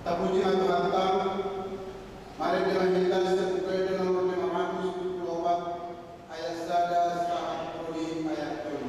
Terpuji Tuhan kita, mari dengan kita sesuai dengan nomor 574 ayat 1 saat prodi ayat 7.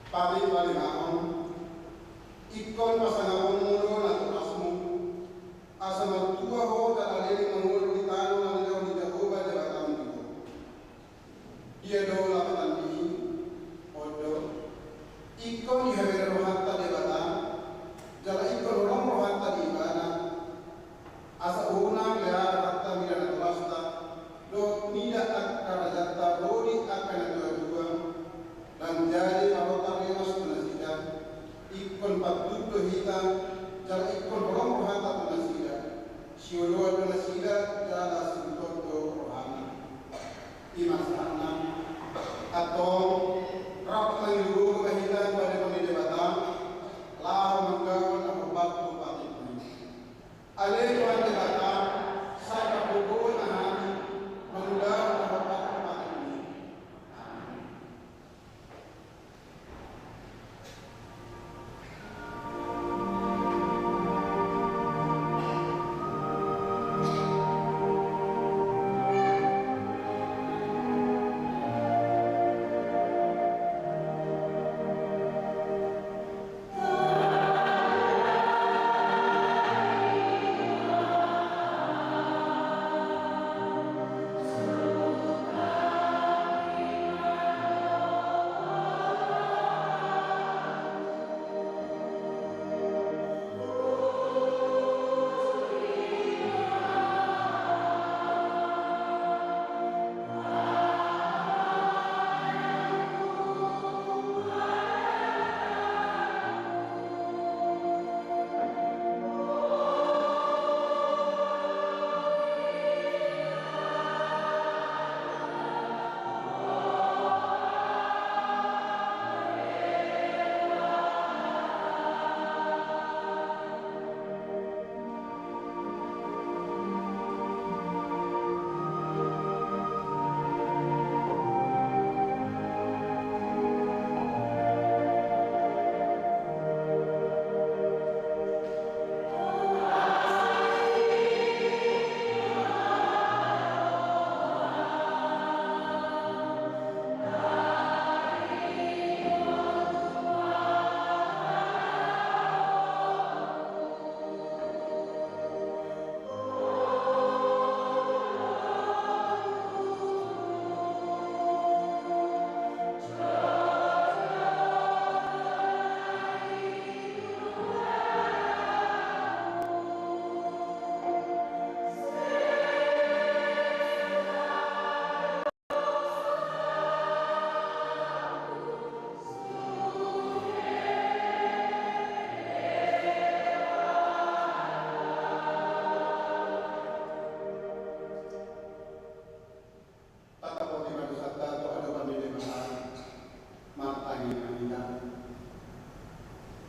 pati palingaon, ikon pasangapon mulo na tuasmo, asa magtua ho dalaliling mangulo di tano ng ilaw ni Jehovah de Batang dito. Dia do lapatan di, odo, ikon ihawer rohanta de Batang, jala ikon orang rohanta di Ibana, asa unang lear hatta mila na tulasta, do nida akan jatta rodi akan dua-dua, dan jadi anggota Remas Penasihat, ikon patuto hita, jala ikon orang rohanta Penasihat, siulua Penasihat jala sintoto rohani, imasana, atau rapat mengguru kehidupan pada pemilih Batang, lah menggawan obat obat ini. Alih pada Batang, saya berdoa nahani menggawan obat obat ini.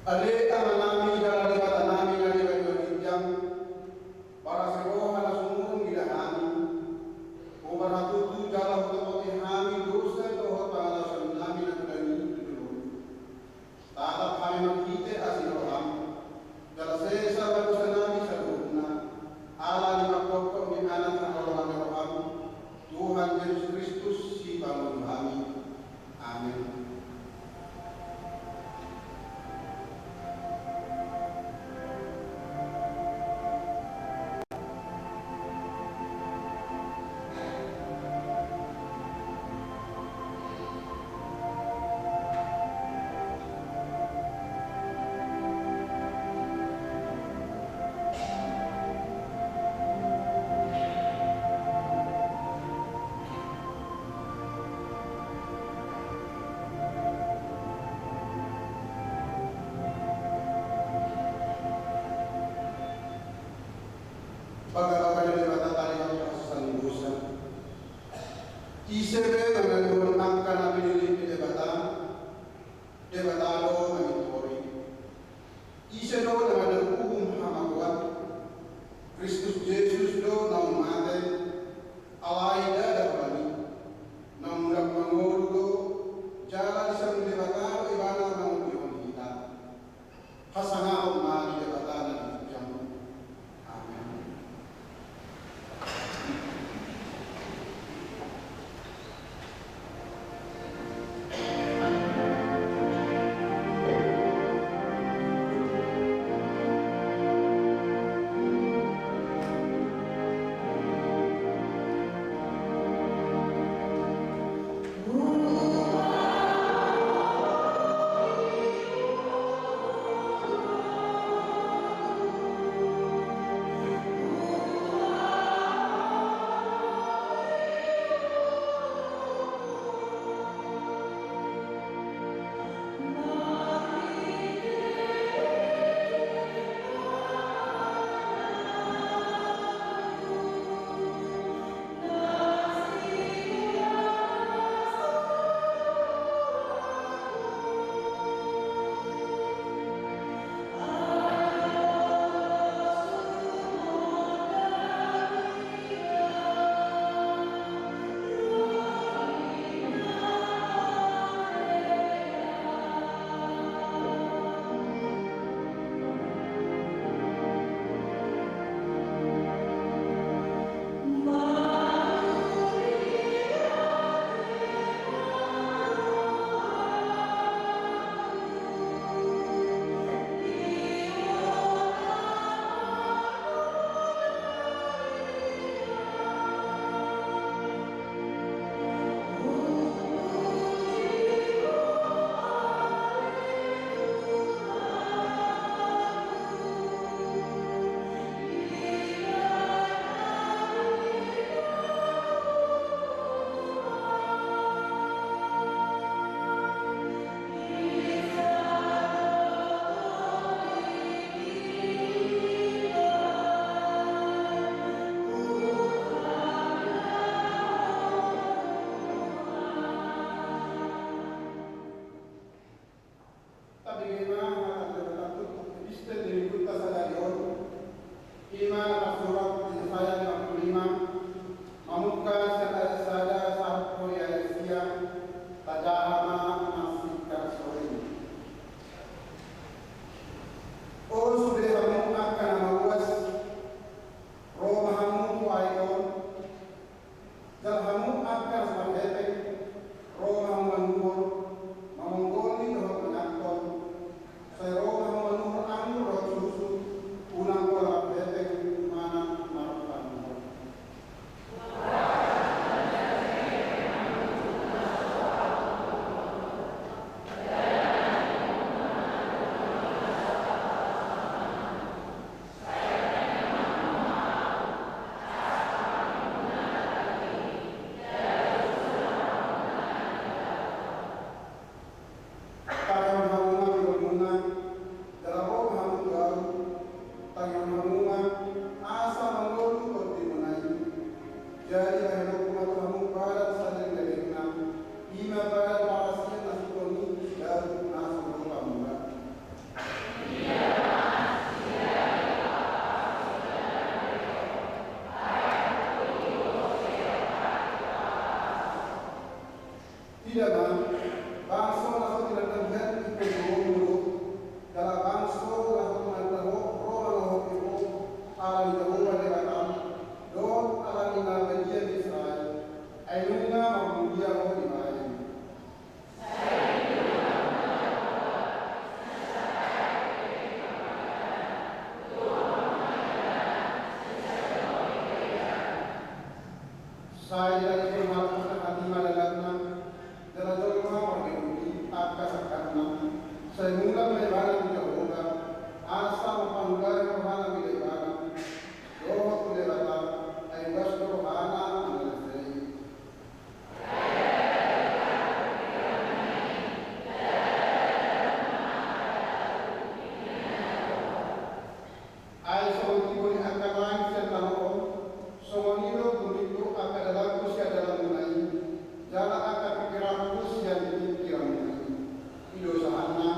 Ale amanami dalam dibata nami dari berjam para sekolah na sumurung gilahani umar tutu jalan untuk hami dosa doa pangalasan nami na kudani dulu tatap kami makite asin roham dalam sesa bagusa nami sa rupna ala ni makpokok ni anak na roham roham Tuhan Yesus Kristus si bangun kami. Amin. Pagkakapala ni matatali ang kasusang busa. Isebe ang nagulong ka na pinili ni Debatalo ng itori. Isebe do na nagugong hamagwat. Kristus Jesus do na umate. Alay da kami. Nang nagmangulo do. Jalan isang Debatalo ibana ng uyon kita. Hasangao mali Debatalo ng ityang. bagaimana terdapat Kristen di Kota Sadarion, iman surat Yesaya 55, membuka sada sahut Asia, tajama nasibkan sore. Oh sudah kamu akan meluas, roh kamu tuaikon, dan kamu akan sampai roh kamu menurun, menggoni roh penakon, saya roh kamu menurun anggur roh susu, unang pola bebek mana marukan. Tidak bangsa langsung tidak terlihat di kedua dalam bangsa langsung mentahu roh langsung itu ala di Jehovah dikatakan don ala di bagian Israel ainuna membudia roh di mana saya dari permata hati dalamnya dalam doa bagi akan saya mula melebaran Jehovah asa mempanggil rohana melebaran doa melebaran ayat rohana menelpon ayat seperti boleh akan lain sentahu semuanya begitu akan dalam usia dalam mulai jalan akan pikiran yang dipikiran itu sahana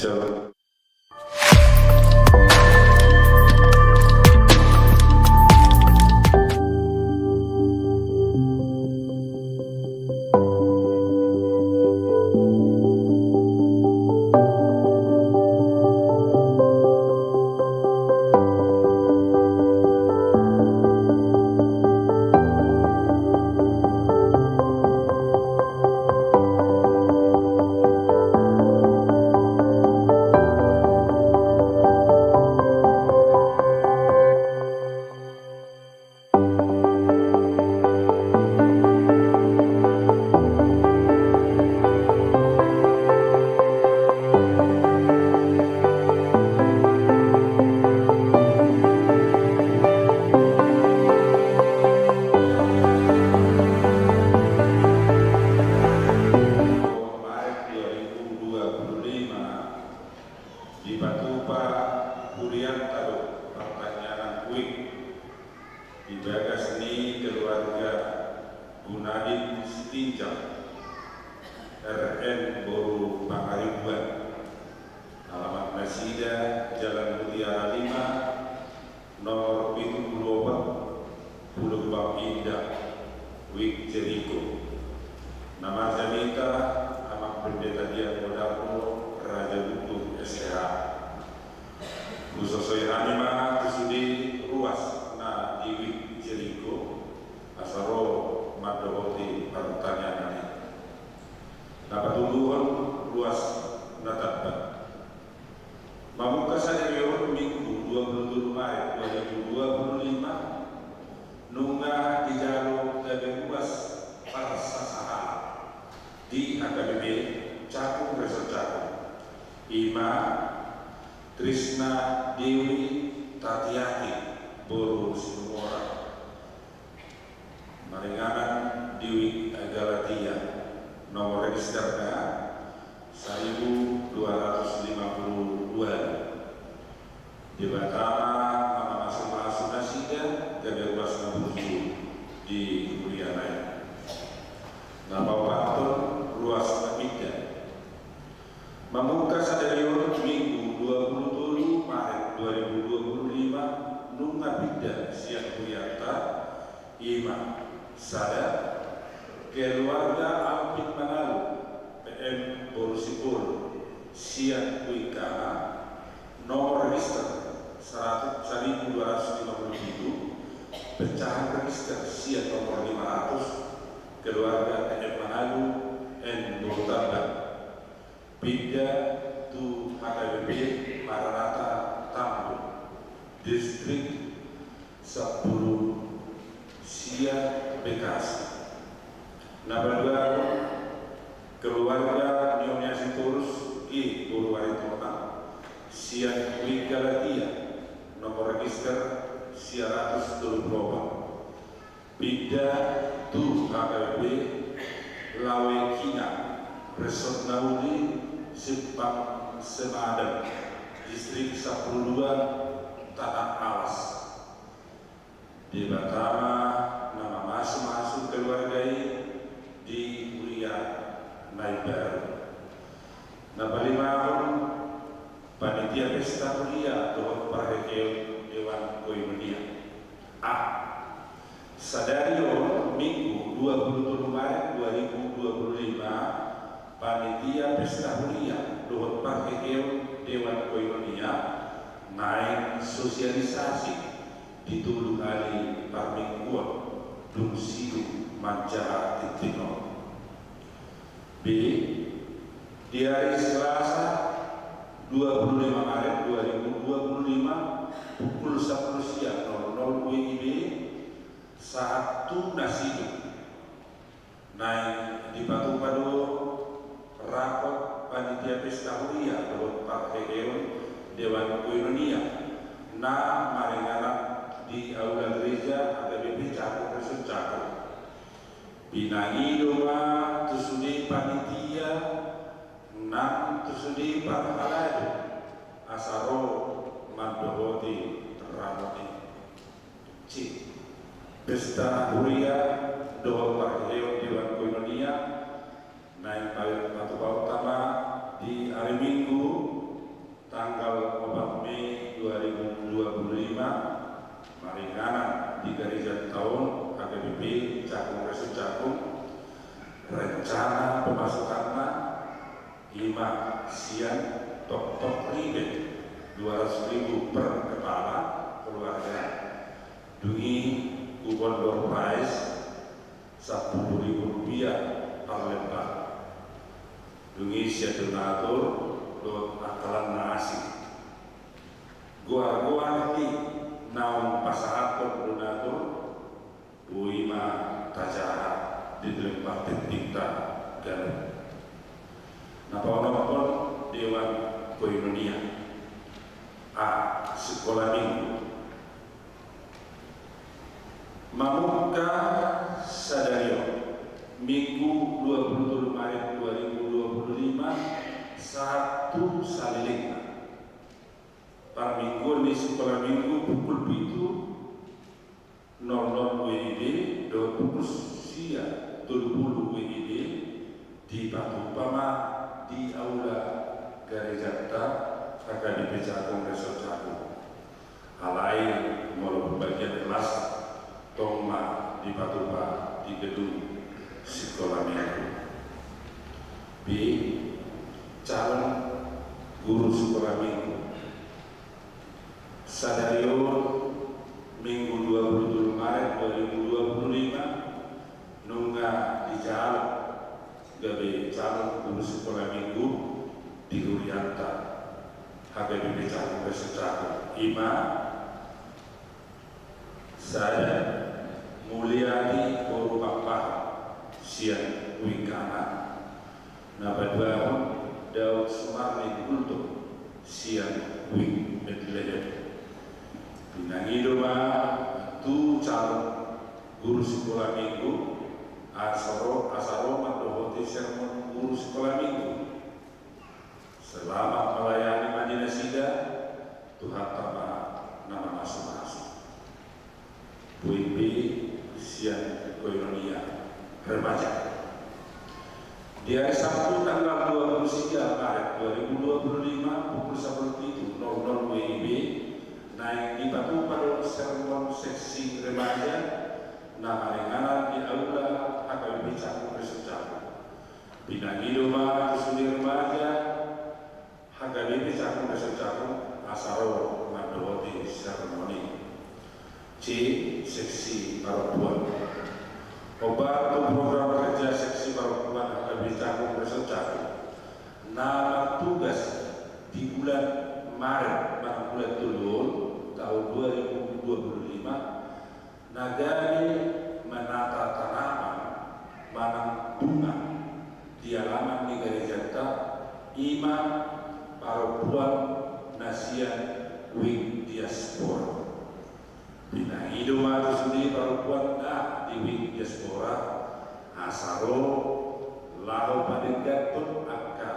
Shalom. Di Batupa Kurian Taruh pertanyaan kuing di Bagas Seni keluarga Gunadin Sitinjak RN Boru Pangaribuan, alamat Nasida Jalan Mutiara 5 nomor 74 Pulau Bang Indah Wik Jeriko. Nama Zanita Amak Pendeta Dia Modako Raja Butuh SH Khususnya anima kusudi ruas na diwi Jeriko asaro madawati pertanyaan ini dapat tungguan luas natapan mamuka saja lewat minggu 27 Maret 2025 nunggah di jalur dari luas para sasaha di AKBP Cakung Resort Cakung Ima Trisna Dewi Tatiati Boru Sinumora Maringanan Dewi Agalatia nomor registernya 1252 di Batama nama masing-masing Nasida dari luas 60 di kuliah lain nama waktu ruas Namida membuka sadari minggu 27 Maret 2025 nunga bida siang kuyata Ima Sada keluarga Alpin Manalu PM Borusipur siang kuikana nomor register 1257 pecahan register siang nomor 500 keluarga PM Manalu N Borutambang Bida tu HKBP Maranatha Tambu Distrik 10 Siak Bekasi. Nama dua keluarga Nyonya Siturus I Purwari Tona Siak Wigalatia nomor register 124 Bida tu HKBP Lawekina Resort Naudi Simpang Semadam Distrik 12 Tanah Alas di Batama nama masing-masing keluarga di kuliah Naibar. Nama 5 panitia pesta kuliah Tuhan Parhekeu Dewan Koinonia A. Sadario Minggu 27 Maret 2025 panitia pesta kuliah Tuhan Parhekeu Dewan Koinonia naik sosialisasi ditulung kali parmingguan Dung Sidu Mancara Titino. B. Di hari Selasa 25 Maret 2025 pukul 10 siang 00 WIB saat tunas hidup naik di Batu Padu rapot panitia pesta kuliah Tuhan Parhekeu Dewan Koinonia na maringanan di aula gereja AKBP Cakung Resort Cakung binangi doma tusudi panitia nan tusudi parhaladu asaro mandoboti ramoti C. Pesta kuliah Tuhan Parhekeu Dewan Koinonia naik batu utama di hari Minggu tanggal 4 Mei 2025 maringanan di Gereja Tahun HKBP Cakung Resor Cakung. Rencana pemasukannya 5 sian tok ribet 200.000 per kepala keluarga, dungi kupon door prize Rp10.000 per lembar, dungi sia donatur dot akalan nasi gua nanti naung pasahat donatur buima tajara di lembar tinta dan napa-napa Dewan Koinonia sekolah minggu Mamuka Sadario Minggu 27 Maret 2025 satu saliling par minggu di sekolah minggu pukul 7.00 WIB dan pukul sia 30 WIB di Batu Pama di Aula Gereja HKBP Cakung Resor Cakung. Halai mau bagian kelas Tongma di Batu Pama di gedung sekolah minggu. B. Calon guru sekolah minggu Sadario Minggu 27 Maret 2025 nungga di jalan gabe calon guru sekolah minggu di Gurianta HKBP Cakung Resor Cakung. 5 saya Mulyani Koru Papa Sian Wingkana Nabadwa Daud Sumarni Kultum Sian Wing Bethlehem. Binangidoma tu calon guru sekolah minggu asaro mandohoti sermon guru sekolah minggu. Selamat melayani Madinah Sida Tuhan Tama nama masuk-masuk. WIB Sian Koinonia Remaja. Di hari Sabtu tanggal 23 Maret 2025 pukul 17.00 WIB naik di Batu pada sermon seksi remaja nama ringanan di Aula HKBP Cakung Resor Cakung. Binangidoma Kusudi Remaja HKBP Cakung Resor Cakung asaro mandowoti seremoni. C. Seksi perempuan. Obat program kerja seksi perempuan HKBP Cakung Resor Cakung. Nama tugas di bulan Maret bulan Tulul tahun 2025 nagari menata tanaman manang bunga di halaman di Gereja Imam perempuan Nasian Wing Diaspora. Binangidoma Kusudi perempuan di Wing Diaspora asaro lahu padegatun akka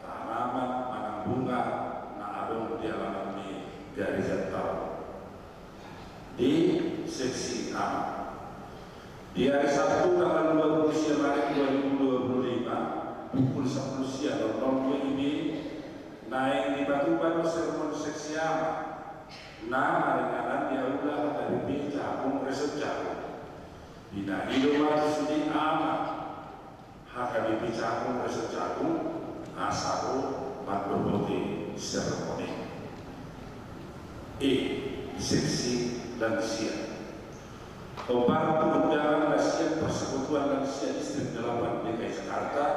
tanaman manang bunga na adong di halaman ni Gereja di seksi A. Di hari Sabtu tanggal 20 Maret 2025 pukul 10 siang WIB naik di Batu Padu sermon seksi A. Nama ringanan di Aula HKBP Cakung Resor Cakung. Binangidoma Kusudi Amat HKBP Cakung Resor Cakung asaro mandowoti seremoni. E. Seksi lansia. Obat undangan lansia Persekutuan Lansia Distrik 8 DKI Jakarta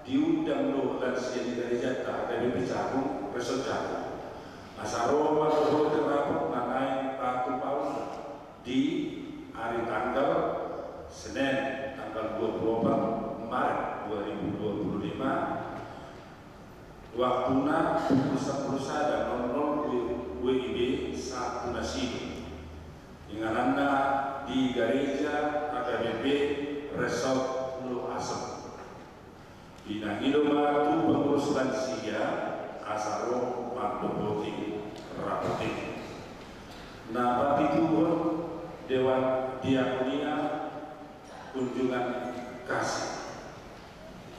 diundang lo lansia di Gereja HKBP Cakung Resor Cakung. Asaro mandowoti terapuk nanai Batu Paus di hari tanggal Senin tanggal 24 Maret 2025 waktuna pukul 10.00 WIB satu nasi ingananda di Gereja HKBP Resort Lu Asem. Binangidoma tu pengurus lansia asaro mandowoti raputi. Nama pitubun Dewan Diakonia kunjungan kasih.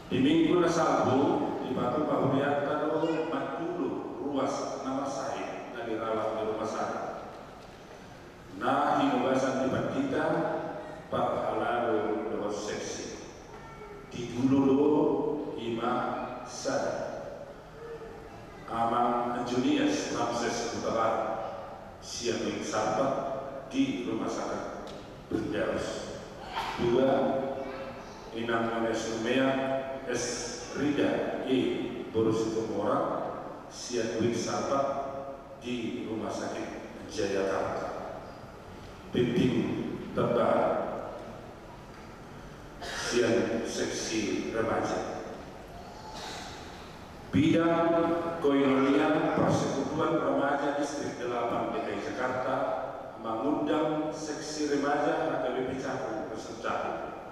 Di minggu Sabtu di Batu Bahuriata Madulu luas nama saya na dirawat di rumah sakit. Nah, hinubasan di kita parhalado lewat seksi. Di dulu hima sada. Amang Junius Ramses Utara siang sahabat di rumah sakit Berjarus. Dua Inang Manesumea S. Rida E. Borusitumora siang sahabat di rumah sakit Jayakarta. Penting tebal siang seksi remaja. Bidang Koinonia Persekutuan Remaja Distrik 8 DKI Jakarta mengundang seksi remaja HKBP Cakung Persecakung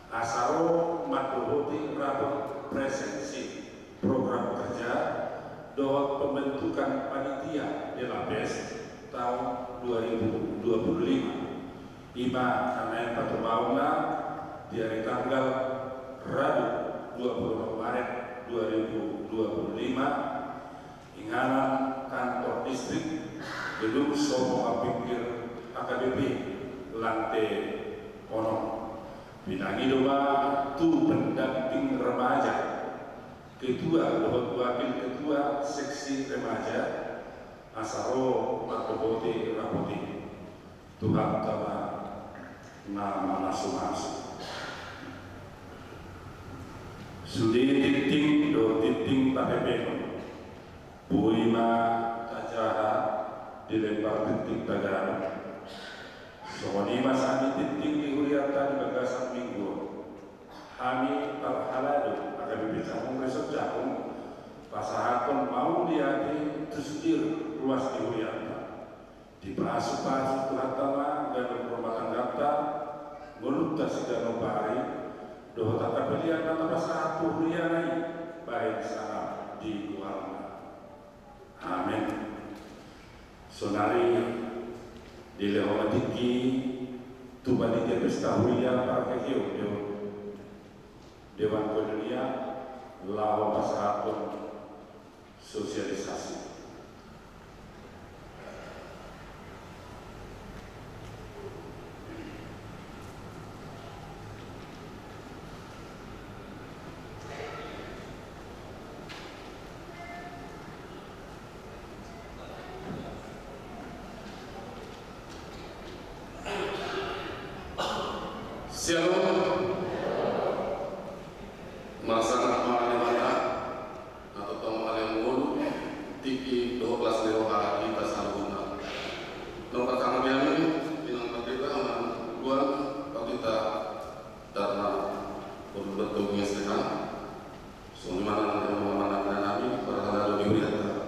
Asaro Madohoti Rabu presensi program kerja doa pembentukan panitia DLAPS tahun 2025 Ima Kanayan Patumauna di hari tanggal Rabu 20 Maret 2025 ingganan kantor distrik gedung Somo Apikir AKBP lantai ono binangi doa tu pendamping remaja ketua doa wakil ketua seksi remaja Asaro Makobote Rapoti Tuhan Tama nama nasu-nasu Sudi titing do titing tapepeno Buima tajaha dilempar titing tagano Soni masani titing dihuriata di bagasan minggu Kami terhaladu akan berbicara resep jagung Pasahakon mau diadi tersedir luas dihuriata Di pasu-pasu Tuhan Tama dan rumah tangga Ngulukta sigano pari doa tak pilihan nama satu rianai baik sana di luar. Amin. Sonari di lehomatiki tu panitia pesta huria para kekeu Dewan Koinonia lawan pasahapun sosialisasi. Shalom. Masa mana atau tamu mulu tiki 12 lewat kita saluna. Nomor kami ini dengan kita dua kita dana berbentuk sehat. Semua mana kami berada di wilayah.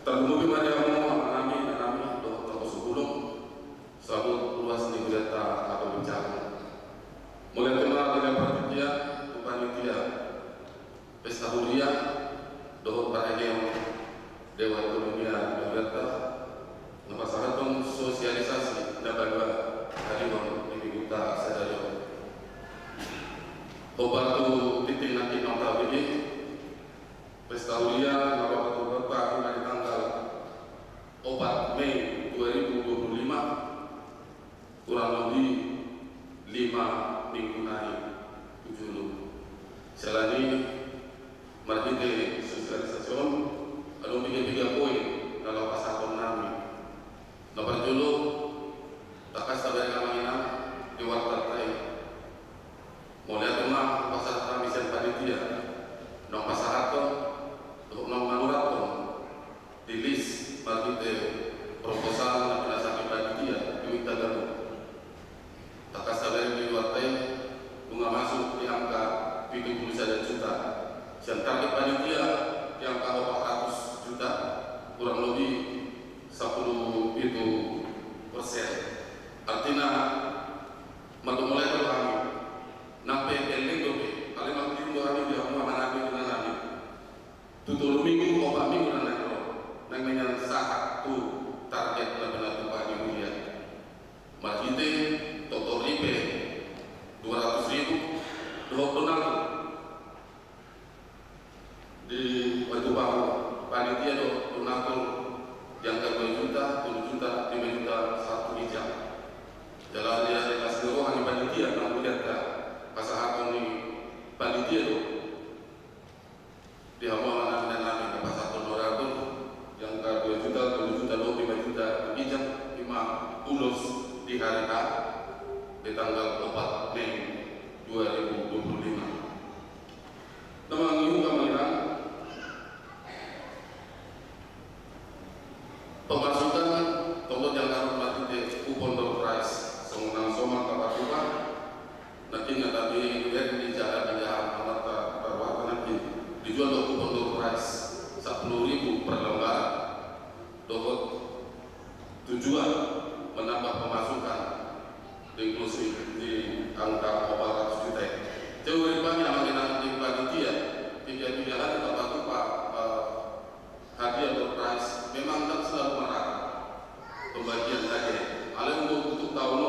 Terlebih pada kami tahun 10 sabut luas di wilayah atau bencana. Mulai kenal dengan panitia pesta huria doa para Dewan Koinonia Jakarta nampaknya sosialisasi dapat dua hari ini kita sadar obat tu titik nanti nongkrong ini pesta huria nampaknya beberapa hari tanggal 4 Mei 2025 kurang lebih 5 minggu naik 7 selain ini mari kita sosialisasi ada 3 poin dalam pasal kami nomor dulu tak sabar kami di wartai mulai rumah pasal kami sen panitia nomor pasal untuk nomor di list mari kita proposal yang kita sakit panitia diminta dulu tak sabar di wartai bunga masuk di angka 71 juta dan target panitia di angka 400 juta kurang lebih panitia itu di awal namin ke pasar Colorado yang ke 2 juta, 2 juta, 5 juta bijak 5 ulos di hari H di tanggal 4 Mei 2025. Teman ibu kamaran pemasukan tombol yang harus mati kupon door price semenang soma kapatuka nanti ngatapi lihat di jalan alat perwata nanti dijual untuk kupon door price 10.000 per lembar dohot tujuan menambah pemasukan inklusif di angka 400 juta. Teori banyak mengenai di panitia 3 hari tepat hadiah door prize memang tak selalu merata pembagian hadiah. Alih untuk tahun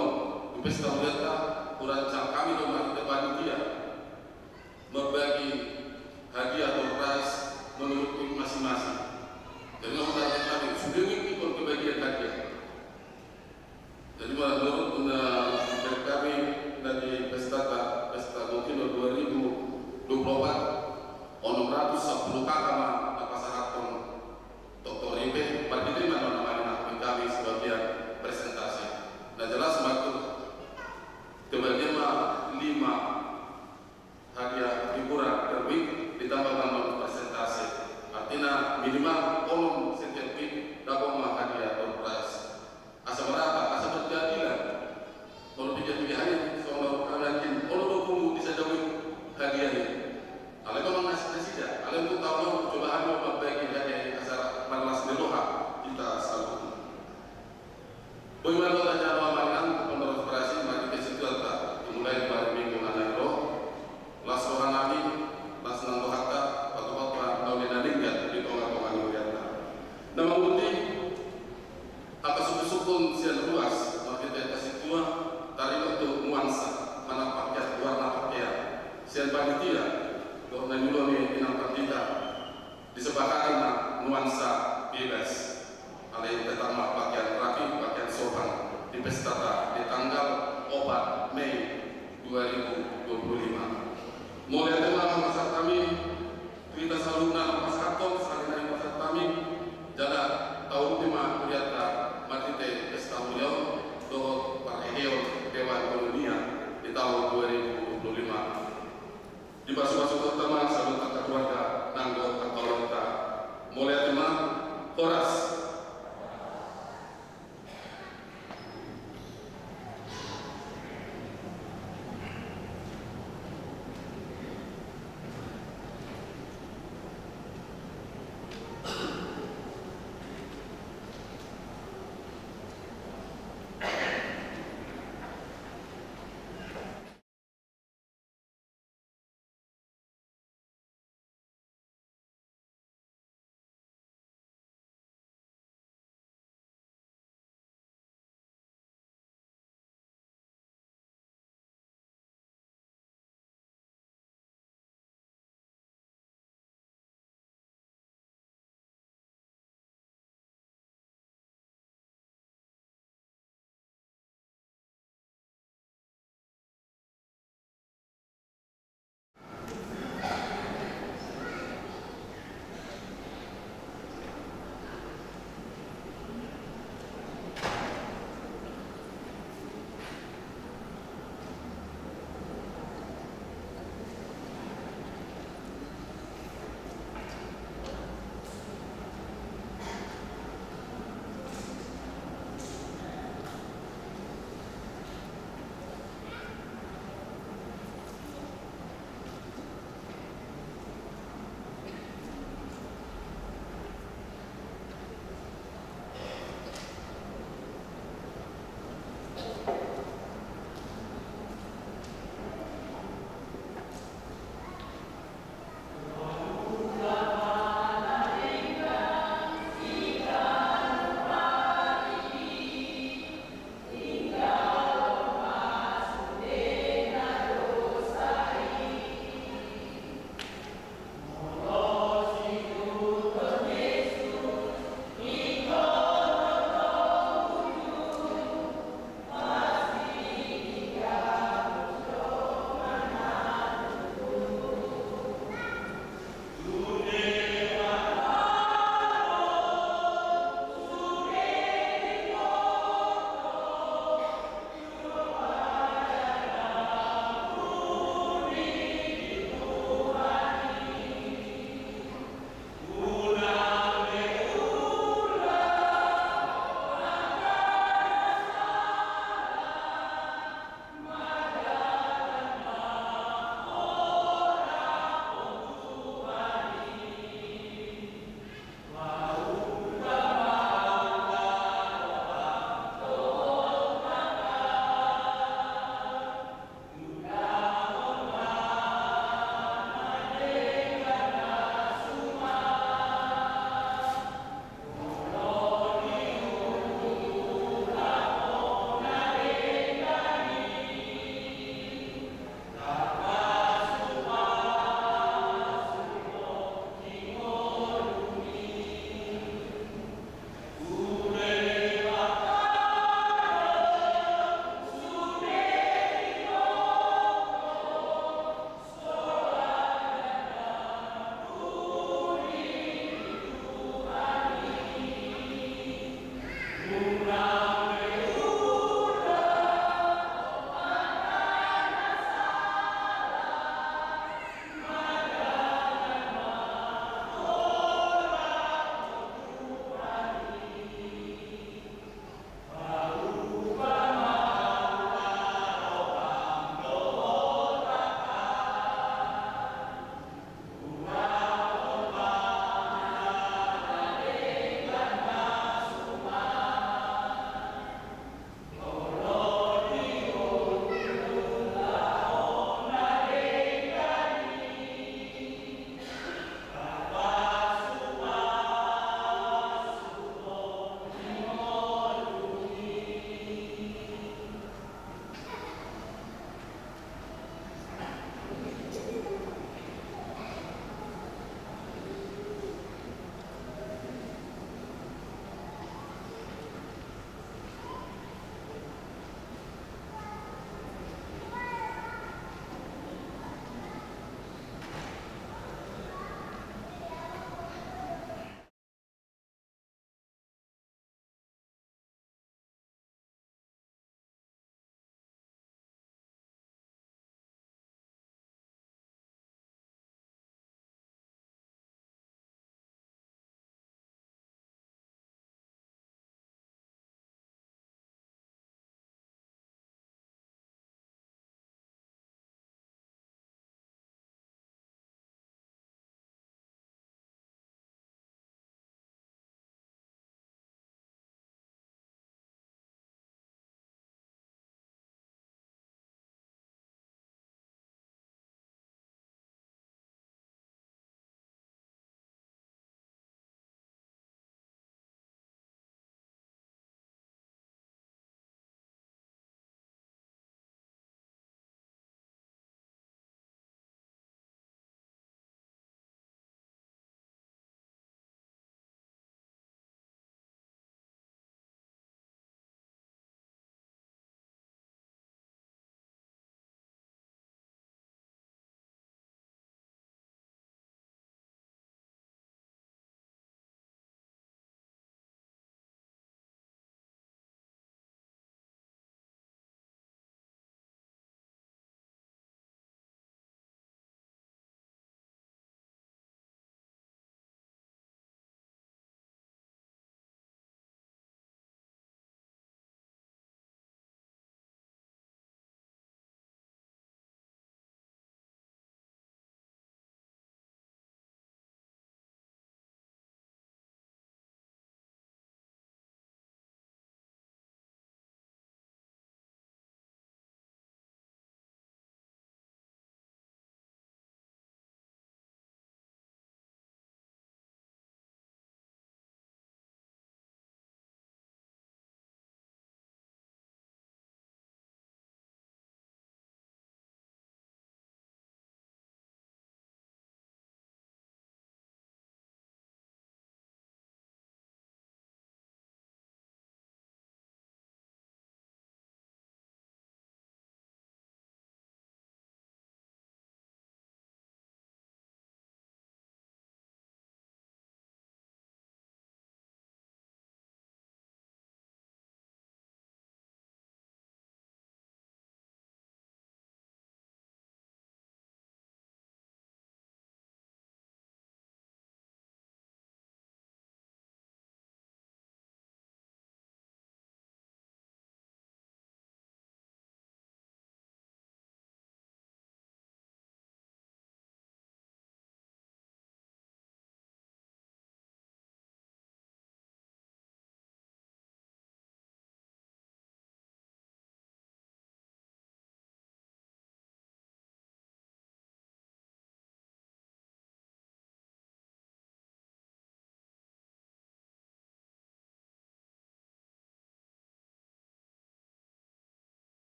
di pesta uleta urancang kami di panitia membagi hadiah door prize menurut masing-masing. Jadi menurut kami sudah ikut kebagian hadiah. Jadi menurut dari kami dari pesta Gokino 2024 610 kakak pasaran Dr. Ibe diterima nama kami sebagian presentasi. Nah jelas waktu kebagian 5 hadiah hiburan per week ditambahkan presentasi. Artinya minimal kolom setiap week dapat hadiah door prize. Asa berapa? Asa berjadilah. Kalau 3 hari soal kalian kalau 20 bisa jauh hadiahnya. Kalau memang nasi tidak, kalau untuk tahun cobaan mau bagi hadiah asal malas meloha kita selalu. Bagaimana saja amalan menurut operasi mari ke situ dimulai dari minggu nanti las rohanami las nanto hatta atau tahun lingga di tengah-tengah Nuriana. Nama putih apa suku-suku sian luas kita kasih tua tarik untuk nuansa mana pakai warna pakaian sian panitia untuk menjual inang kita disepakati nuansa bebas alih pertama pakaian rapi pakaian sopan di pesta di tanggal 4 Mei 2025. Mulai tema pasar kami kita selalu pas kantor sekali dari pasar kami jaga tahun tema kuriata matite pesta beliau dohot parheo dewan dunia di tahun 2025 di masuk-masuk pertama salut kata keluarga nanggo kantor kita mulai tema koras.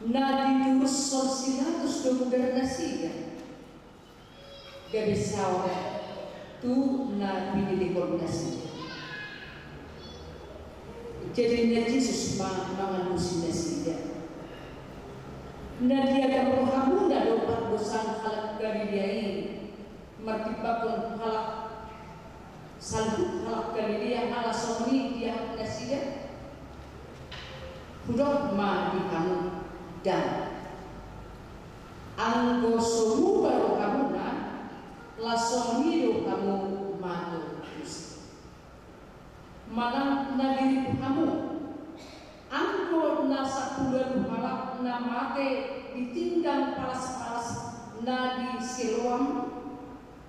na diurus sosilatus demokrasiya gabisawa tu na pinilikoordinasiya. Jadi na Jesus mangalusin na siya. Na dia kaprohamuna dopat dosan halak Galilea martipakon halak salbu halak Galilea ala somni dia na siya. Hudok ma di kamu dan anggo somu baru kamu na lasonido kamu mato mana nagiri kamu anggo nasa kuda halak na mate ditinggang palas-palas na di Siloam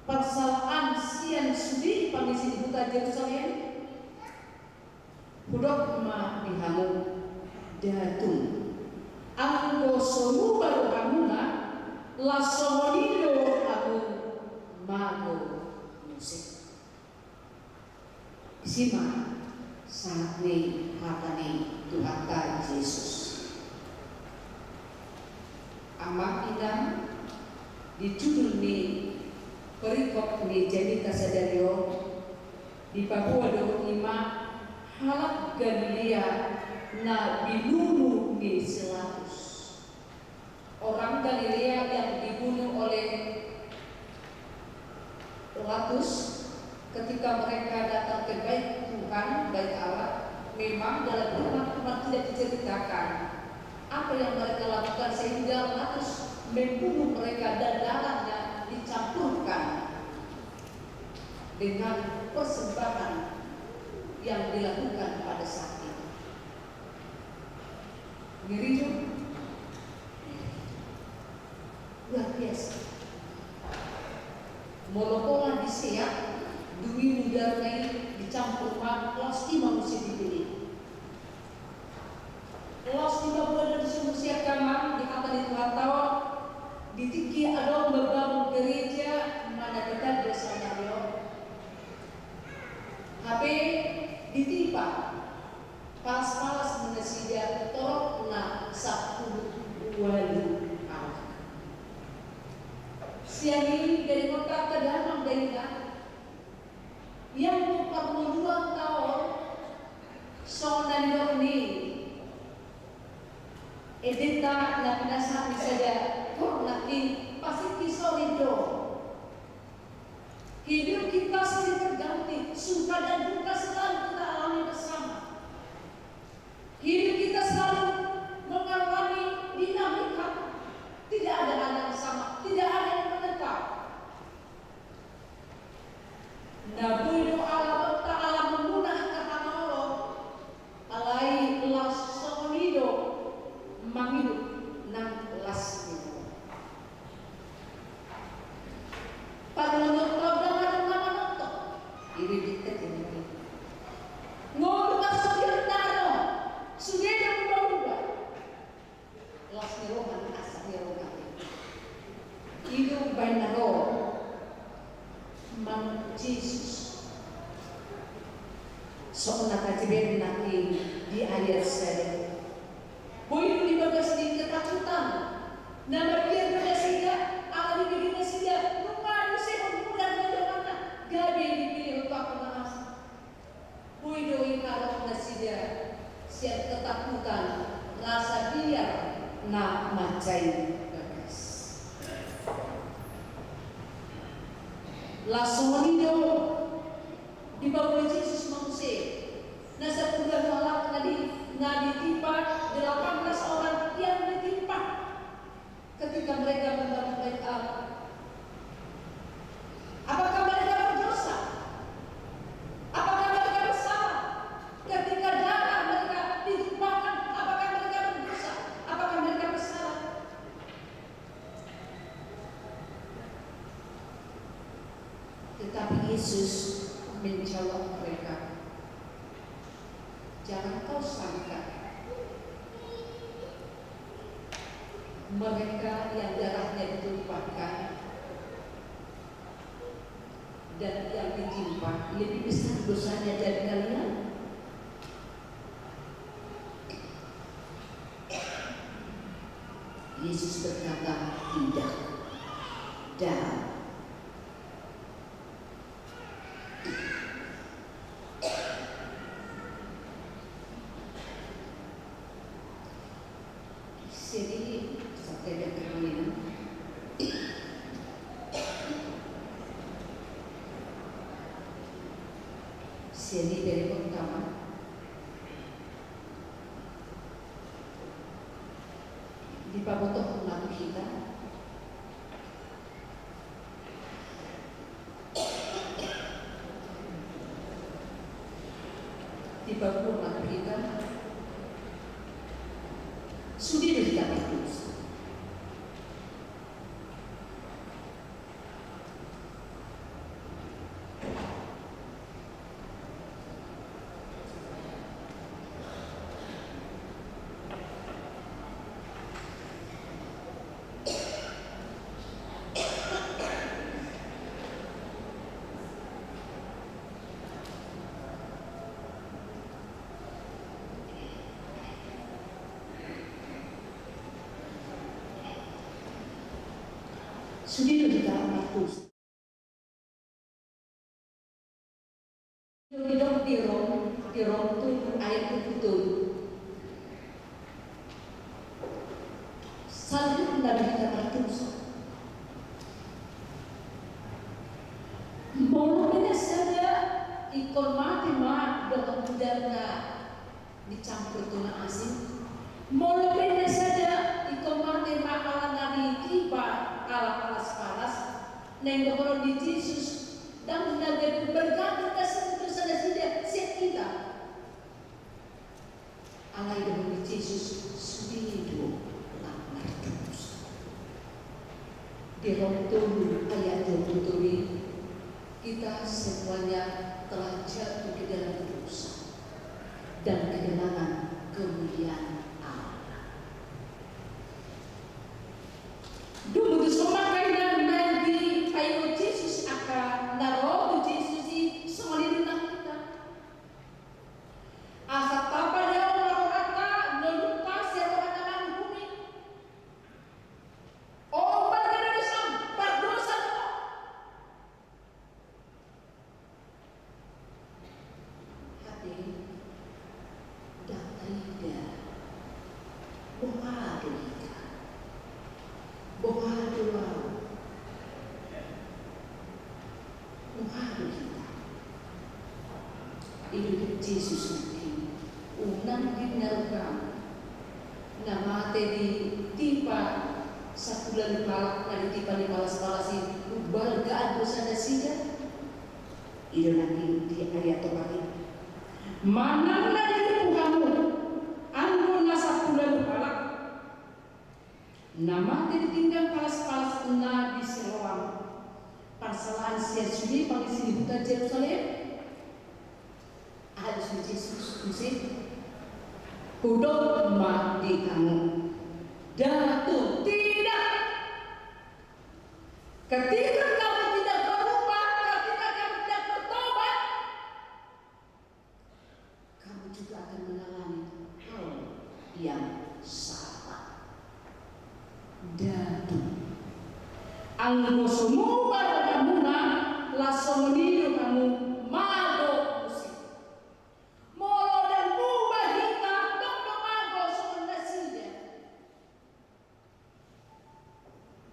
persalaan sian sudi pangisi buta Yerusalem hudok ma di kamu datung anggo somu baru kamuna lasonido aku mago musik sima sangat nih hatani Tuhan Yesus amat idam dijudul nih perikop nih jadi kasadario di Papua 25 halak Galilea na dibunuh di 100 orang Galilea yang dibunuh oleh Pilatus ketika mereka datang ke bait Tuhan, bait Allah, memang dalam firman Tuhan tidak diceritakan apa yang mereka lakukan sehingga Pilatus membunuh mereka dan darahnya dicampurkan dengan persembahan yang dilakukan pada saat itu. Ngeri luar biasa. Molokola disiap, dui muda naik dicampur pasti manusia dipilih. Pasti bapak dan manusia kamar di atas itu tahu ditiki ada membangun gereja mana kita biasanya yo. HP ditimpa palas-palas menesidia torok na 10 walu anak. Siang ini dari kota ke dalam daerah yang 42 tahun soalnya ini edita na pinasami saja kung natin pasti kisolido hidup kita sering terganti suka dan duka selalu kita alami bersama. Hidup kita selalu mengalami dinamika, tidak ada yang sama, tidak ada yang menetap. Nabi Allah Ta'ala menggunakan kata Allah alai lasonido manghidup nang lasnido. Pada menurut program ada nama nonton ini dikit ini ngomong sudah naro sudah yang berubah lasnido kan asnido kan hidup bainaro mang Jesus soalnya kajian nanti di ayat saya boleh dibagas di ketakutan dan bagian berhasilnya ahli bikin hasilnya rumah saya mudah bagaimana gabi dipilih untuk apa mas boleh doi kalau hasilnya siap ketakutan rasa biar nak macai bagas lasonido di bawah Yesus manusia. Nasa puluhan malam ditimpa 18 orang yang ditimpa ketika mereka membangun bait Allah. Apakah mereka berdosa? Apakah mereka bersalah? Ketika darah mereka ditimpakan, apakah mereka berdosa? Apakah mereka bersalah? Tetapi Yesus menjawab mereka, jangan kau sangka mereka yang darahnya ditumpahkan dan yang ditimpa lebih besar dosanya dari kalian. Yesus berkata tidak. Dan jadi sampai ada permainan. Jadi dari pertama di pabotok lagu kita di pabotok lagu kita sudah dikatakan dosa. Sudah dikatakan dosa. Hidup di Rom itu ayat itu salib tidak dikatakan dosa. Mulanya saja ikon mati mak dokter budaya dicampur tuna asin. Mulanya saja ikon mati mak ala dari tiba ala panas-panas neng dokter di Yesus dan menjadi bergantung kesentuhan saja kita. Alai dengan Yesus sudah hidup lama terus. Di Rom ayat 27 kita semuanya telah jatuh ke dalam dosa dan kehilangan kemuliaan Allah. Dulu disemakai dan di ayo Yesus akan naruh Yesus di semua kita. Asal apa dia orang kata melupas yang orang bumi. Oh berdosa, berdosa semua. Hati data ida, bohado ida, bohado lau, bohado ida. Hidup Yesus nanti, unang dinarukam, nama di tipa satu bulan palak, ada tipa di balas-balasi, ubal gak dosa dasinya. Hidup nanti di ayat topaki. Mana dari kamu, anu nasa bulan palak, nama ditinggal palas-palas na di Siloam, persalahan sia-sia pagi sini buta Yerusalem. Harus Yesus musik kudok mati kamu datu tidak ketika kamu tidak berubah, ketika kamu tidak bertobat, kamu juga akan mengalami hal yang sama. Datu anggo semua kamu langsung meniru kamu mabok musik. Molo dan mubah kita dong mago sebenarnya.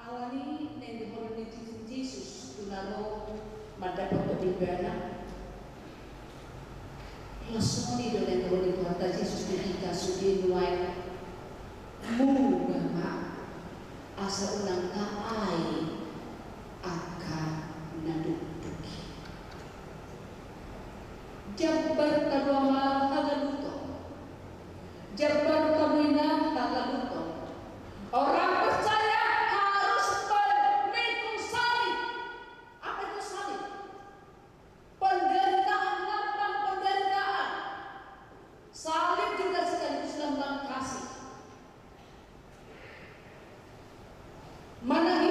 Alani neng dihormati Yesus tunalo mendapat kebenaran. Langsung di dalam dihormati Tuhan Yesus ketika sudah mulai mubah mak asa unang kaai akan naduduki. Jabar kedua mal kagaluto, jabar kedua kagaluto. Orang percaya harus memikul salib. Apa itu salib? Penderitaan, lambang penderitaan. Salib juga sekaligus lambang kasih. Mana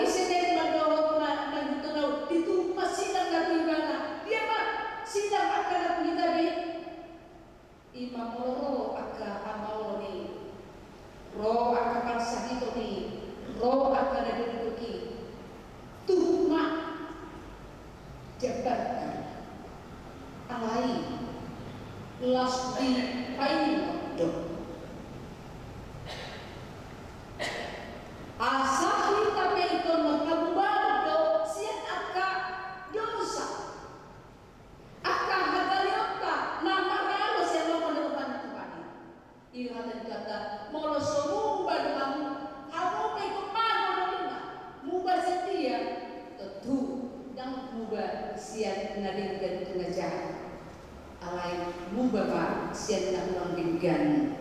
nadinggan tungajar alai mubaba sian ulang dinggan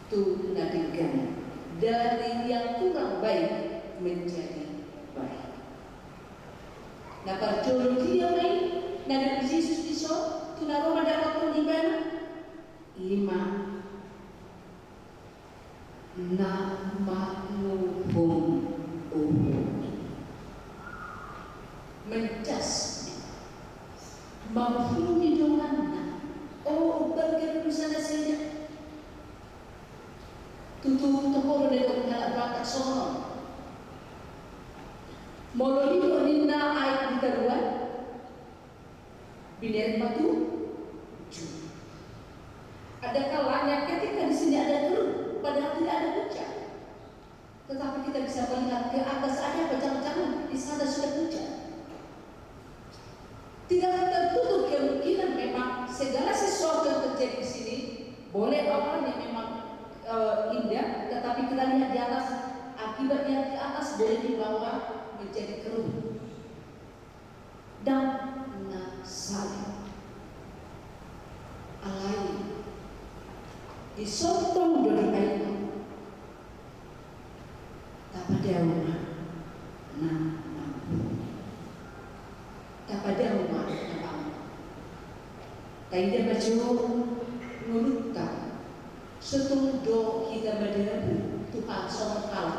tu nadinggan dari yang kurang baik menjadi baik. Nah perjolo dia mai nada Yesus iso tunaroma dapat tunibana lima na manuhum mencas menghuni donganna bagian sana saja tutu tokoro de dongan batak sono mololido ninna ay ditaruan biner batu ada kalanya ketika di sini ada keruh padahal tidak ada hujan, tetapi kita bisa melihat ke atas ada bejang-bejangan di sana sudah hujan. Tidak tertutup kemungkinan memang segala sesuatu yang terjadi di sini boleh awalnya memang indah, tetapi kita lihat di atas akibatnya di atas boleh dibawa menjadi keruh dan nasal alai disotong dari air tapada rumah tapada rumah taida baju nurutkan setundo kita berdebu Tuhan songkal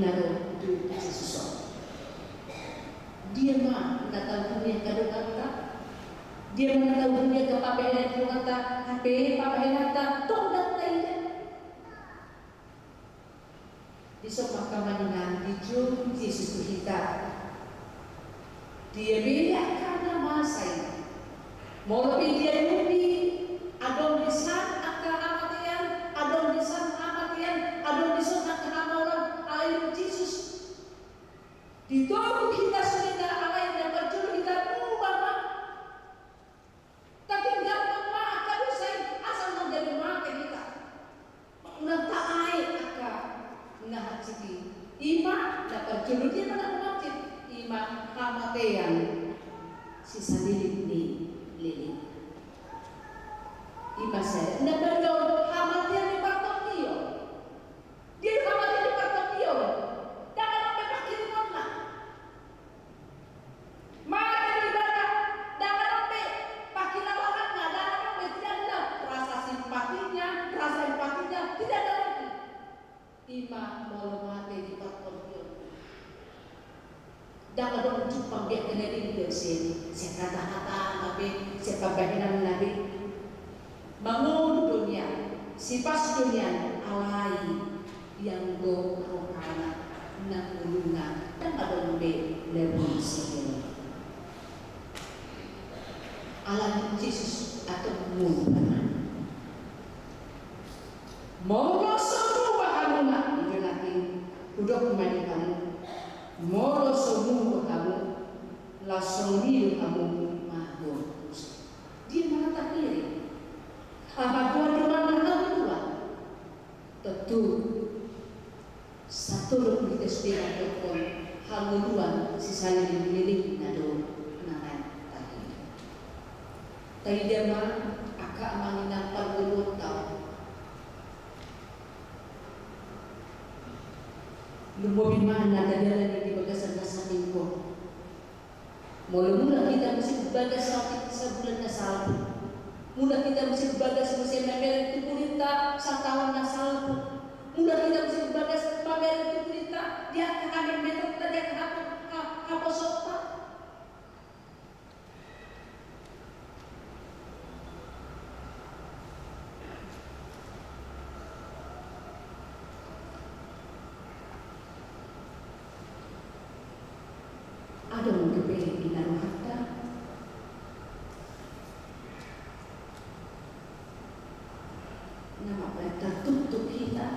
naruh du sesuatu dia mah nggak tahu dunia kadang kata dia nggak tahu dunia ke papelan itu kata HP papelan kata tondak taida di sok mahkamah di jum Yesus kita dia beda karena masa ini mau lebih dia lebih adon lisan akal amatian adon lisan amatian adon lisan akal amalan air Yesus di tubuh kita sudah air dan berjuru kita mubah tapi nggak mah kalau saya asal mau jadi makan kita nanta air akal nah citi ima dapat berjuru dia mana masjid ima amatian sisa lilin ima saya ndak berdoa amatian di partok dia amatian di partok dia jangan sampai pakai mana mana di mana jangan sampai pakai lawangan jangan sampai tidak ada rasa simpatinya tidak ada lagi ima mau mati di partok dia jangan dong jumpa dia kena di sini saya kata-kata tapi saya pembagian nabi bangun dunia sifat dunia alai yang go rohana nangulungan dan ada lebih sihir alam Yesus atau mubah mau semua kamu nak itu nanti udah kembali kamu mau semua kamu langsung hidup kamu mahal dia mengatakan diri apa dua tentu satu lebih kesedihan dokter hal dua sisanya dilirik nado nangan tadi dia mah agak menginap pergulung tahu lumba bimana ada di bagasan nasa minggu mula-mula kita mesti bagas sebulan nasal mula kita mesti bagas mesti pamer itu kulita satawan nasal mula kita mesti bagas pamer itu kulita dia akan meter tadi apa sota ada mungkin di dalam harta nama tertutup kita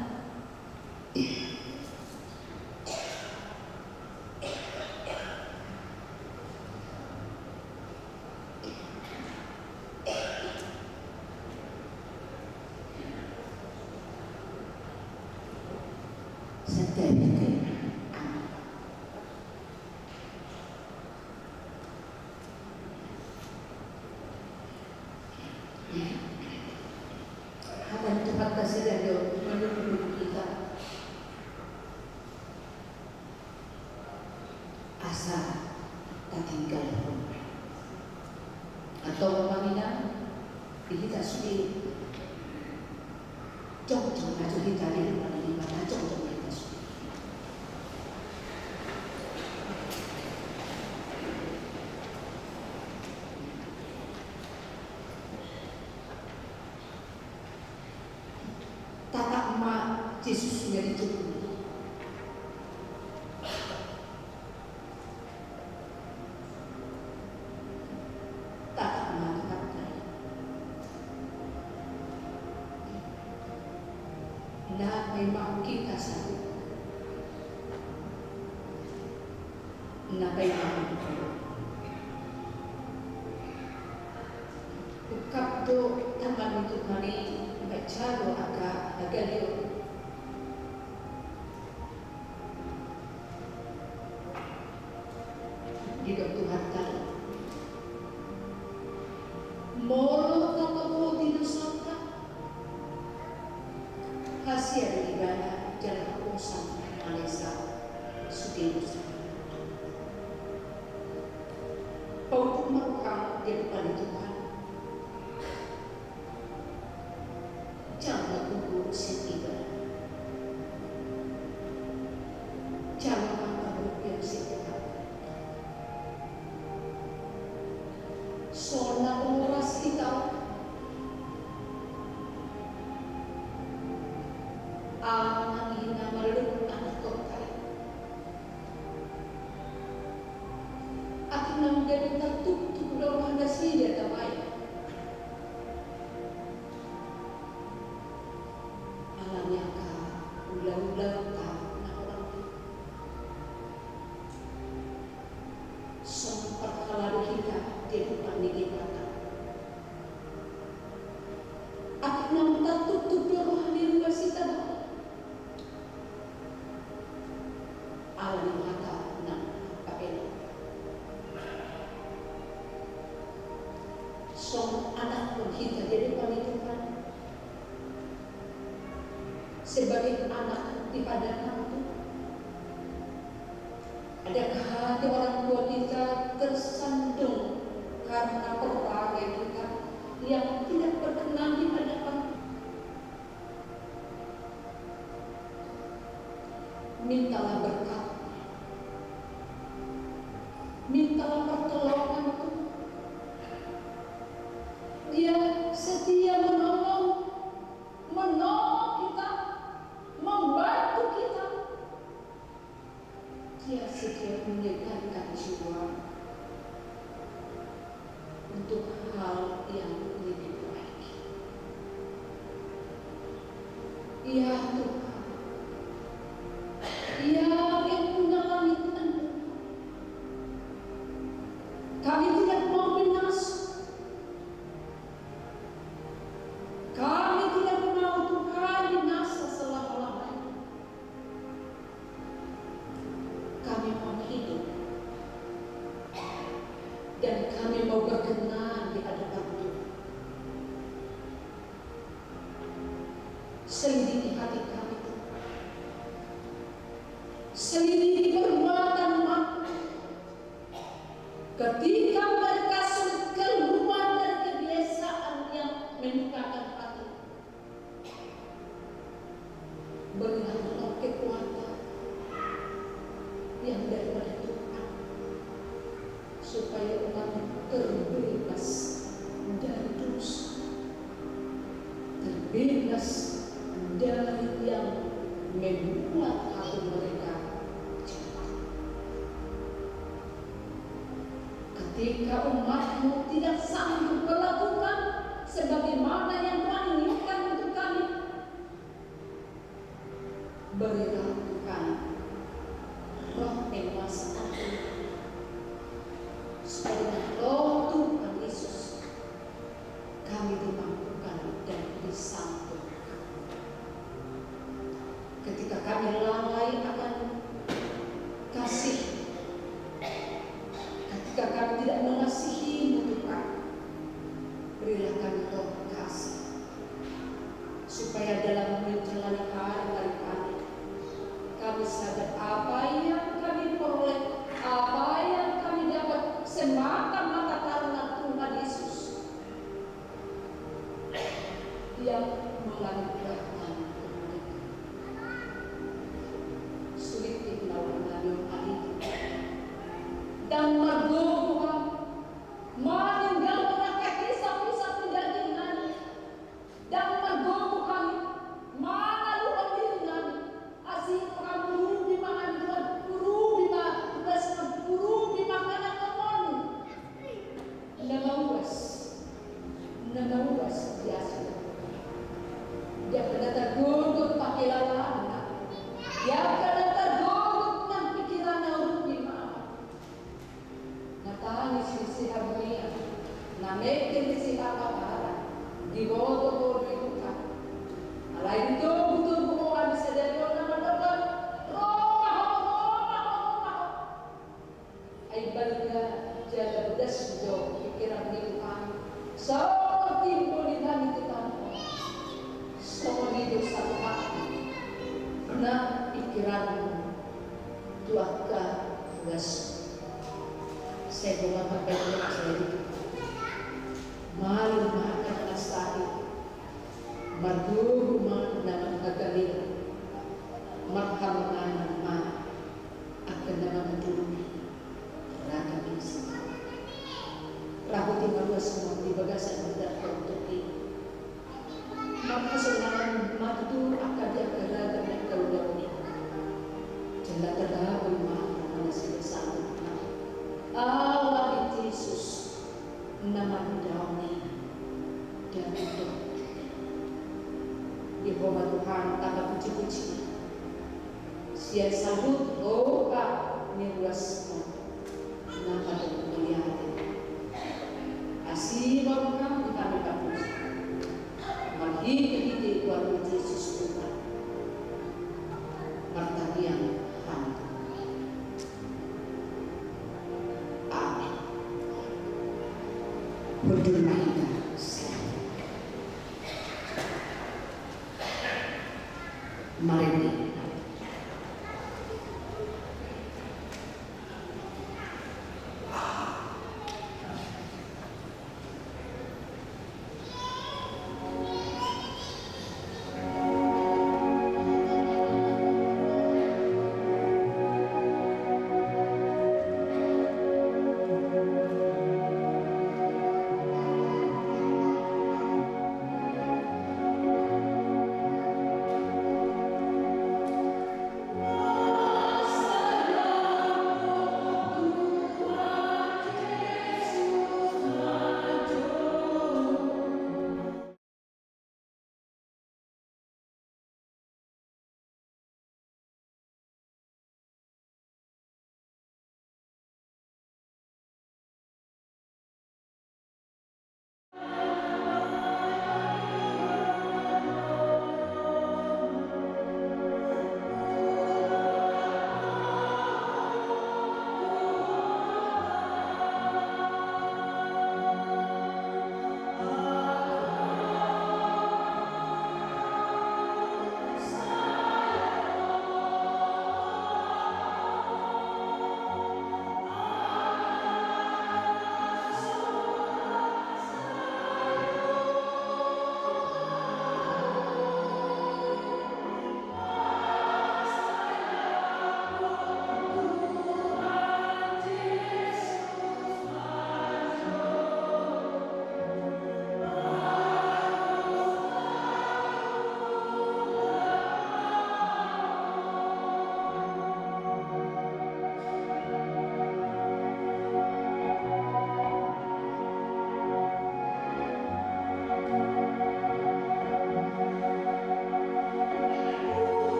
tak tinggal rumah. Atau pamina kita sudah cocok aja kita di rumah ini mana cocok kita sudah. Tata emak Yesus menjadi cukup. Na memang kita satu. Na memang ukap do taman itu mari baca do agak dia. Di Tuhan tadi. Moro toko di Nusantara. Hasil ibadah jalan urusan Malaysia Sudirus. Pautuk merukam di depan Tuhan. Jangan tunggu setiba. Jangan berpikir setiba. Soalnya menguras kita. Anak ina meluk anak kokai. Aku nam dari tertutup dalam dasi dia tamai. Alamnya ka ulang-ulang ka na orang tu. Sempat kalau kita di depan kita. Aku nam tertutup dalam diri kita. Alam mata nak pakai. So anak pun kita jadi pernikahan sebagai anak di padang itu. Adakah hati orang tua kita tersandung karena berbagai kita yang tidak berkenan di hadapan? Mintalah berkat. Mintalah pertolongan itu. Dia setia menolong kita, membantu kita. Dia setia menyegarkan jiwa untuk hal yang lebih baik. Ya Tuhan, Ya yang punya langit dan bumi. Kami tidak mau binasa. Kami tidak mau Tuhan binasa selama-lamanya. Kami mau hidup. Dan kami mau berkenan di hadapan Tuhan. Selidiki hati kami. Selidiki perbuatan umat. Ketika mereka sulit keluar dari kebiasaan yang menyukakan hati, berilah mereka kekuatan yang daripada Tuhan, supaya umat terbebas dari dosa, terbebas dari yang membuat hati mereka. Ketika umatmu tidak sanggup melakukan sebagaimana yang Tuhan inginkan untuk kami, berilah Tuhan roh penguasa supaya roh Tuhan Yesus kami dimampukan dan disambungkan. Ketika kami lalai akan kasih, ketika kami tidak mengasihi Tuhan, berilah kami roh kasih, supaya dalam menjalani hari-hari kami sadar apa yang kami peroleh, apa yang semata-mata karena Tuhan Yesus yang menganugerahkan kemuliaan. Sulit dilawan yung alito. Dan magbubuhan, maninggal na kakisa-kisap nilagin namin. Dan magbubuhan, manaluan din namin. Asin ang purubi mga anduan, purubi mga, tugas ng purubi mga nakamon. Namawas, Yasu. Dia pernah tergugut pakilawan. Dia pernah tergugut ng pikiran na urupima. Natangis si Habnia. Namekin si Habakara. Diboto-boto itu kan. Alay itu butuh bukuan sa Diyos na madapat. Roma. Ay balik na siya labdas do pikiran ni Tuhan. So, timbul din namin kita. So, dito sa Tuhan na ikiran tuwag ka was sa mga pagkakas sa dito. Mahal ka na sa akin. Magduruman na magkagaling. Maghamangan ng akan na magdurumi. Rakabing sa mga. Rakutin maruas mo, di bagasan mo dapat tuki. Magkasalanan magduro akan di akalaga ng kaulaw niya. Diyan tagahaboy mga na sila sa akin na. Awa ni Jesus naman daw niya. Dan ito. Di ko matuhan tagapuchi-puchi. Siya salut o ka niruas mo na patutulihan. Asibaw ka di kami kapus. Maghihiti ko ang Jesus Tuhan. Martaniang handa. Amen. Berdoa marinig.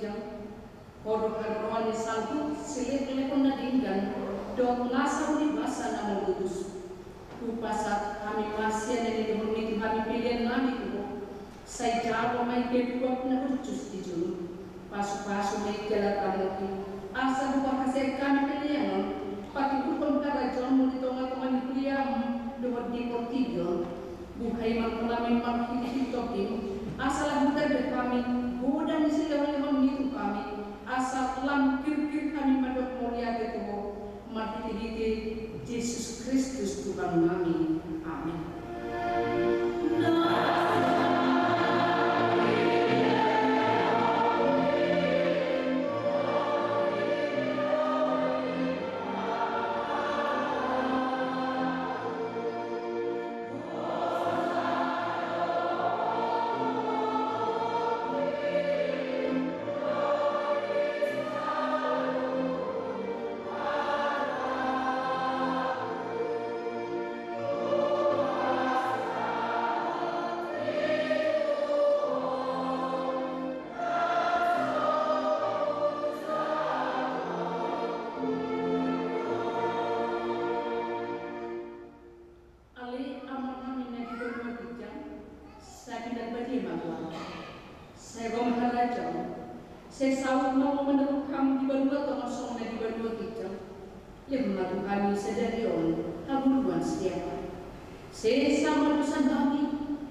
kijang. Kodok kadoroan ni saltu silik lekon na dinggan. Dok nasa uli basa na malutus. Kupasat kami masih na nilihuni kami pilihan nami ko. Say jawa may kebuak na ucus di julu. Pasu-pasu may jalan kamuti. Asa buka kasih kami pilihan. Pati kupon karajon mo dito nga kumanin kuliah. Luwag di portillo. Buhay magkulamin magkikitopin. Asa labutan dari kami. Budan sila wala nito kami. Asa lampir-pir kami madok mulia itu. Mati Yesus Kristus Tuhan kami. Amin. Saya sawat mau menurut kami di berdua atau masuk di berdua kita. Lemah kami sedari on, kabuluan setiap. Saya sama dosa kami,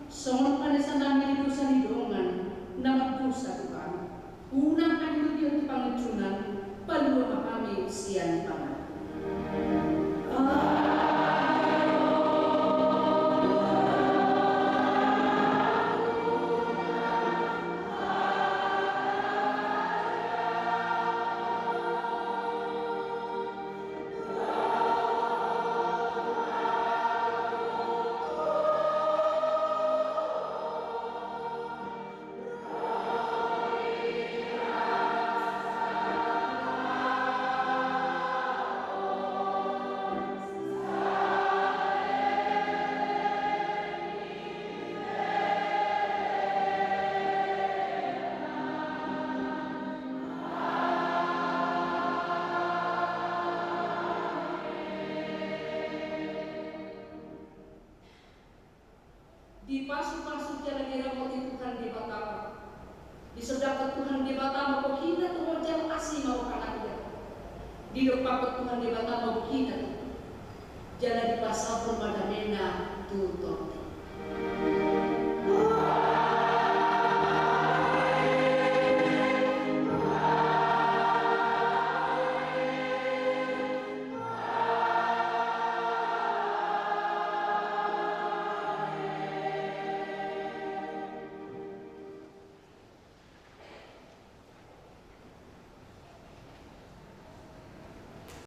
songon pada sanami dosa hidungan, nama dosa kami. Unang kami berdua pangecunan, palua kami sian pangan. Di pasu-pasu jalan dirawat Tuhan di Batama. Di sedapat Tuhan di Batama kau hina Tuhan jalan asih mau kanaknya. Di depan Tuhan di Batama kau hina. Jalan di pasar rumah dan tutup.